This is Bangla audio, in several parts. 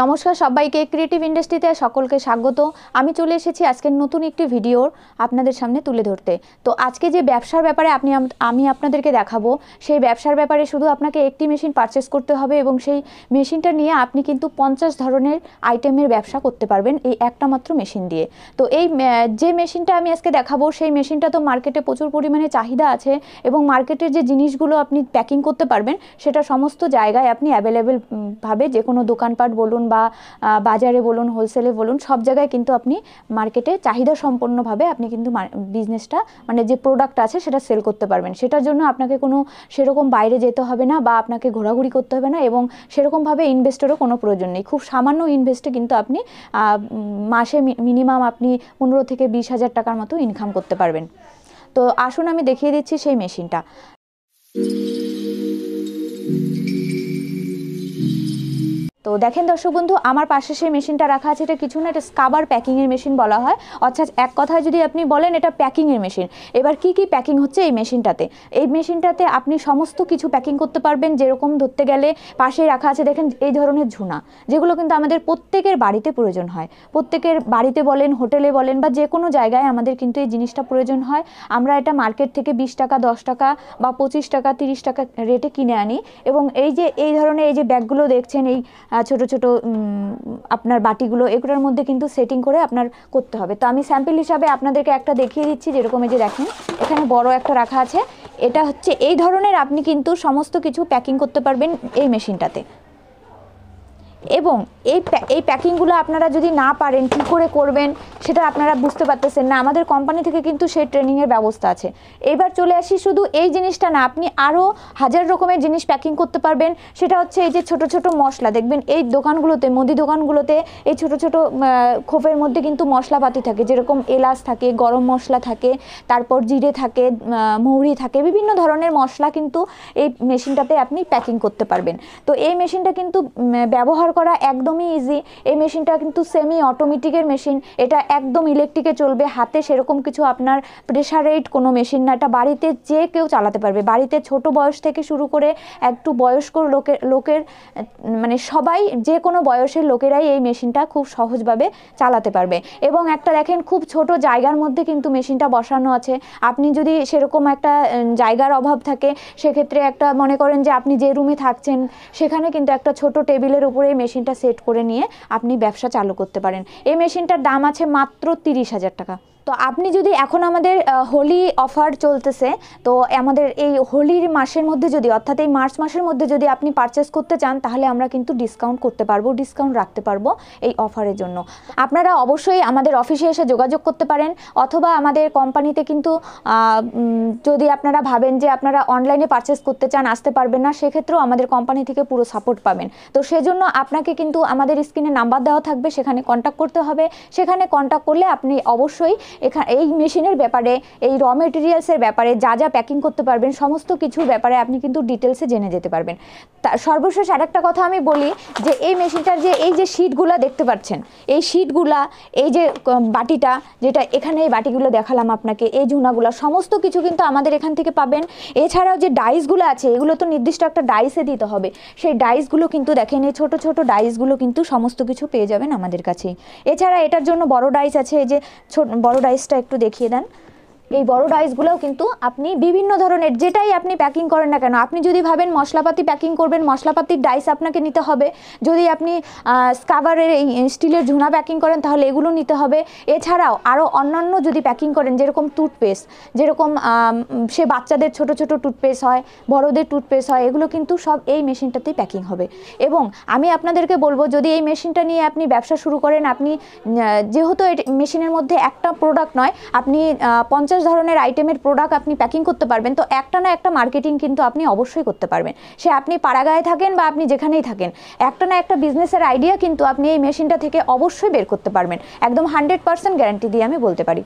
নমস্কার সবাইকে, ক্রিয়েটিভ ইন্ডাস্ট্রিতে সকলকে স্বাগত। আমি চলে এসেছি আজকের নতুন একটি ভিডিও আপনাদের সামনে তুলে ধরতে। তো আজকে যে ব্যবসার ব্যাপারে আমি আপনাদেরকে দেখাবো, সেই ব্যবসার ব্যাপারে শুধু আপনাকে একটি মেশিন পারচেস করতে হবে এবং সেই মেশিনটা নিয়ে আপনি কিন্তু 50 ধরনের আইটেমের ব্যবসা করতে পারবেন এই একটা মাত্র মেশিন দিয়ে। তো এই যে মেশিনটা আমি আজকে দেখাবো, সেই মেশিনটা তো মার্কেটে প্রচুর পরিমাণে চাহিদা আছে এবং মার্কেটের যে জিনিসগুলো আপনি প্যাকিং করতে পারবেন সেটা সমস্ত জায়গায় আপনি অ্যাভেলেবেল ভাবে, যে কোনো দোকানপাট বলুন বা বাজারে বলুন, হোলসেলে বলুন, সব জায়গায় কিন্তু আপনি মার্কেটে চাহিদা সম্পন্নভাবে আপনি কিন্তু বিজনেসটা, মানে যে প্রোডাক্ট আছে সেটা সেল করতে পারবেন। সেটার জন্য আপনাকে কোনো সেরকম বাইরে যেতে হবে না বা আপনাকে ঘোরাঘুরি করতে হবে না এবং সেরকমভাবে ইনভেস্টেরও কোনো প্রয়োজন নেই। খুব সামান্য ইনভেস্টে কিন্তু আপনি মাসে মিনিমাম আপনি 15 থেকে 20 হাজার টাকার মতো ইনকাম করতে পারবেন। তো আসুন আমি দেখিয়ে দিচ্ছি সেই মেশিনটা। তো দেখেন দর্শক বন্ধু, আমার পাশে সেই মেশিনটা রাখা আছে। এটা কিছু না, এটা স্কাবার প্যাকিংয়ের মেশিন বলা হয়। অর্থাৎ এক কথায় যদি আপনি বলেন, এটা প্যাকিংয়ের মেশিন। এবার কি কি প্যাকিং হচ্ছে এই মেশিনটাতে? এই মেশিনটাতে আপনি সমস্ত কিছু প্যাকিং করতে পারবেন। যেরকম ধরতে গেলে পাশেই রাখা আছে, দেখেন এই ধরনের ঝুনা, যেগুলো কিন্তু আমাদের প্রত্যেকের বাড়িতে প্রয়োজন হয়। প্রত্যেকের বাড়িতে বলেন, হোটেলে বলেন বা যে কোনো জায়গায় আমাদের কিন্তু এই জিনিসটা প্রয়োজন হয়। আমরা এটা মার্কেট থেকে 20 টাকা, 10 টাকা বা 25 টাকা, 30 টাকা রেটে কিনে আনি এবং এই ধরনের এই যে ব্যাগগুলো দেখছেন, এই ছোট ছোট আপনার বাটিগুলো, এগুলোর মধ্যে কিন্তু সেটিং করে আপনার করতে হবে। তো আমি স্যাম্পল হিসাবে আপনাদেরকে একটা দেখিয়ে দিচ্ছি। যেরকম এই যে দেখেন, এখানে বড় একটা রাখা আছে। এটা হচ্ছে এই ধরনের, আপনি কিন্তু সমস্ত কিছু প্যাকিং করতে পারবেন এই মেশিনটাতে। এবং এই প্যাকিংগুলো আপনারা যদি না পারেন, কী করে করবেন সেটা আপনারা বুঝতে পারতেছেন না, আমাদের কোম্পানি থেকে কিন্তু সেই ট্রেনিংয়ের ব্যবস্থা আছে। এবার চলে আসি, শুধু এই জিনিসটা না, আপনি আরও হাজার রকমের জিনিস প্যাকিং করতে পারবেন। সেটা হচ্ছে এই যে ছোট ছোট মশলা, দেখবেন এই দোকানগুলোতে, মুদি দোকানগুলোতে এই ছোট ছোট খোপের মধ্যে কিন্তু মশলাপাতি থাকে। যেরকম এলাচ থাকে, গরম মশলা থাকে, তারপর জিরে থাকে, মৌরি থাকে, বিভিন্ন ধরনের মশলা কিন্তু এই মেশিনটাতে আপনি প্যাকিং করতে পারবেন। তো এই মেশিনটা কিন্তু ব্যবহার করা একদমই ইজি। এই মেশিনটা কিন্তু সেমি অটোমেটিকের মেশিন। এটা একদম ইলেকট্রিকে চলবে, হাতে সেরকম কিছু আপনার প্রেসারেট কোনো মেশিন না। এটা বাড়িতে যে কেউ চালাতে পারবে। বাড়িতে ছোট বয়স থেকে শুরু করে একটু বয়স্ক লোকের মানে সবাই, যে কোনো বয়সের লোকেরাই এই মেশিনটা খুব সহজভাবে চালাতে পারবে। এবং একটা দেখেন, খুব ছোট জায়গার মধ্যে কিন্তু মেশিনটা বসানো আছে। আপনি যদি সেরকম একটা জায়গার অভাব থাকে, সেক্ষেত্রে একটা মনে করেন যে আপনি যে রুমে থাকছেন সেখানে কিন্তু একটা ছোট টেবিলের উপরে মেশিনটা সেট করে নিয়ে আপনি ব্যবসা চালু করতে পারেন। এই মেশিনটার দাম আছে মাত্র 30 হাজার টাকা। তো আপনি যদি এখন আমাদের হোলি অফার চলতেছে, তো আমাদের এই হোলির মাসের মধ্যে যদি, অর্থাৎ এই মার্চ মাসের মধ্যে যদি আপনি পারচেস করতে চান, তাহলে আমরা কিন্তু ডিসকাউন্ট করতে পারবো, ডিসকাউন্ট রাখতে পারবো এই অফারের জন্য। আপনারা অবশ্যই আমাদের অফিসে এসে যোগাযোগ করতে পারেন, অথবা আমাদের কোম্পানিতে কিন্তু যদি আপনারা ভাবেন যে আপনারা অনলাইনে পারচেস করতে চান, আসতে পারবেন না, সেক্ষেত্রেও আমাদের কোম্পানি থেকে পুরো সাপোর্ট পাবেন। তো সেজন্য আপনাকে কিন্তু আমাদের স্ক্রিনে নাম্বার দেওয়া থাকবে, সেখানে কন্ট্যাক্ট করতে হবে। সেখানে কন্ট্যাক্ট করলে আপনি অবশ্যই এই মেশিনের ব্যাপারে, এই র মেটেরিয়ালসের ব্যাপারে, যা যা প্যাকিং করতে পারবেন, সমস্ত কিছুর ব্যাপারে আপনি কিন্তু ডিটেলসে জেনে যেতে পারবেন। সর্বশেষ আরেকটা কথা আমি বলি, যে এই মেশিনটার যে এই যে শিটগুলা দেখতে পাচ্ছেন, এই শিটগুলা, এই যে বাটিটা, যেটা এখানে এই বাটিগুলো দেখালাম আপনাকে, এই ঝুনাগুলো, সমস্ত কিছু কিন্তু আমাদের এখান থেকে পাবেন। এছাড়াও যে ডাইসগুলো আছে, এগুলো তো নির্দিষ্ট একটা ডাইসে দিতে হবে। সেই ডাইসগুলো কিন্তু দেখেন, এই ছোট ছোট ডাইসগুলো কিন্তু সমস্ত কিছু পেয়ে যাবেন আমাদের কাছেই। এছাড়া এটার জন্য বড় ডাইস আছে, এই যে বড় ডাইসটা একটু দেখিয়ে দেন। এই বড় ডাইসগুলোও কিন্তু আপনি বিভিন্ন ধরনের, যেটাই আপনি প্যাকিং করেন না কেন, আপনি যদি ভাবেন মশলাপাতি প্যাকিং করবেন, মশলাপাতির ডাইস আপনাকে নিতে হবে। যদি আপনি স্কাবারের এই স্টিলের ঝুনা প্যাকিং করেন, তাহলে এগুলো নিতে হবে। এছাড়াও আরও অন্যান্য যদি প্যাকিং করেন, যেরকম টুথপেস্ট, যেরকম সে বাচ্চাদের ছোট ছোট টুথপেস্ট হয়, বড়দের টুথপেস্ট হয়, এগুলো কিন্তু সব এই মেশিনটাতেই প্যাকিং হবে। এবং আমি আপনাদেরকে বলবো, যদি এই মেশিনটা নিয়ে আপনি ব্যবসা শুরু করেন, আপনি যেহেতু এই মেশিনের মধ্যে একটা প্রোডাক্ট নয়, আপনি 50 ধরনের আইটেমের প্রোডাক্ট আপনি প্যাকিং করতে পারবেন। তো একটা না একটা মার্কেটিং কিন্তু আপনি অবশ্যই করতে পারবেন। সে আপনি পাড়াগাঁয়ে থাকেন বা আপনি যেখানেই থাকেন, একটা না একটা বিজনেসের আইডিয়া কিন্তু আপনি এই মেশিনটা থেকে অবশ্যই বের করতে পারবেন। একদম 100% গ্যারান্টি দিয়ে আমি বলতে পারি।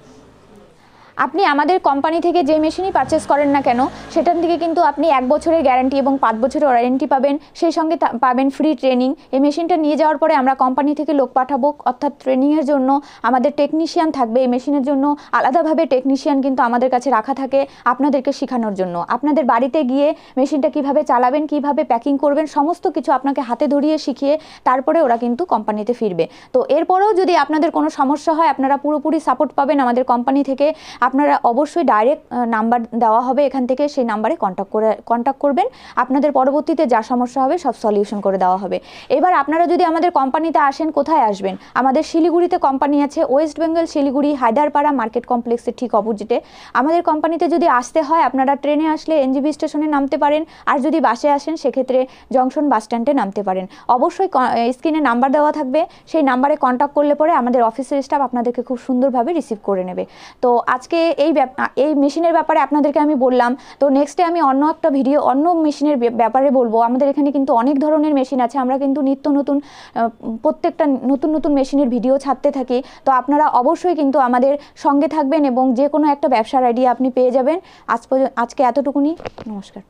আপনি আমাদের কোম্পানি থেকে যে মেশিনই পারচেস করেন না কেন সেটার থেকে কিন্তু আপনি 1 বছরের গ্যারান্টি এবং 5 বছরের ওয়ারেন্টি পাবেন, সেই সঙ্গে পাবেন ফ্রি ট্রেনিং। এই মেশিনটা নিয়ে যাওয়ার পরে আমরা কোম্পানি থেকে লোক পাঠাবো, অর্থাৎ ট্রেনিংয়ের জন্য আমাদের টেকনিশিয়ান থাকবে। এই মেশিনের জন্য আলাদাভাবে টেকনিশিয়ান কিন্তু আমাদের কাছে রাখা থাকে আপনাদেরকে শেখানোর জন্য। আপনাদের বাড়িতে গিয়ে মেশিনটা কিভাবে চালাবেন, কিভাবে প্যাকিং করবেন, সমস্ত কিছু আপনাকে হাতে ধরিয়ে শিখিয়ে তারপরে ওরা কিন্তু কোম্পানিতে ফিরবে। তো এরপরেও যদি আপনাদের কোনো সমস্যা হয় আপনারা পুরোপুরি সাপোর্ট পাবেন আমাদের কোম্পানি থেকে। আপনারা অবশ্যই ডাইরেক্ট নাম্বার দেওয়া হবে এখান থেকে, সেই নাম্বারে কন্ট্যাক্ট করবেন। আপনাদের পরবর্তীতে যা সমস্যা হবে সব সলিউশন করে দেওয়া হবে। এবার আপনারা যদি আমাদের কোম্পানিতে আসেন, কোথায় আসবেন? আমাদের শিলিগুড়িতে কোম্পানি আছে, ওয়েস্ট বেঙ্গল শিলিগুড়ি হায়দারপাড়া মার্কেট কমপ্লেক্সের ঠিক অপোজিটে। আমাদের কোম্পানিতে যদি আসতে হয় আপনারা ট্রেনে আসলে এনজিবি স্টেশনে নামতে পারেন, আর যদি বাসে আসেন সেক্ষেত্রে জংশন বাস স্ট্যান্ডে নামতে পারেন। অবশ্যই স্ক্রিনে নাম্বার দেওয়া থাকবে, সেই নাম্বারে কন্ট্যাক্ট করলে পরে আমাদের অফিসের স্টাফ আপনাদেরকে খুব সুন্দরভাবে রিসিভ করে নেবে। তো আজকে এই মেশিনের ব্যাপারে আপনাদেরকে আমি বললাম। তো নেক্সটে আমি অন্য একটা ভিডিও অন্য মেশিনের ব্যাপারে বলবো। আমাদের এখানে কিন্তু অনেক ধরনের মেশিন আছে, আমরা কিন্তু নিত্য নতুন প্রত্যেকটা নতুন মেশিনের ভিডিও ছাড়তে থাকি। তো আপনারা অবশ্যই কিন্তু আমাদের সঙ্গে থাকবেন এবং যে কোনো একটা ব্যবসার আইডিয়া আপনি পেয়ে যাবেন। আজকে এতটুকুনি, নমস্কার।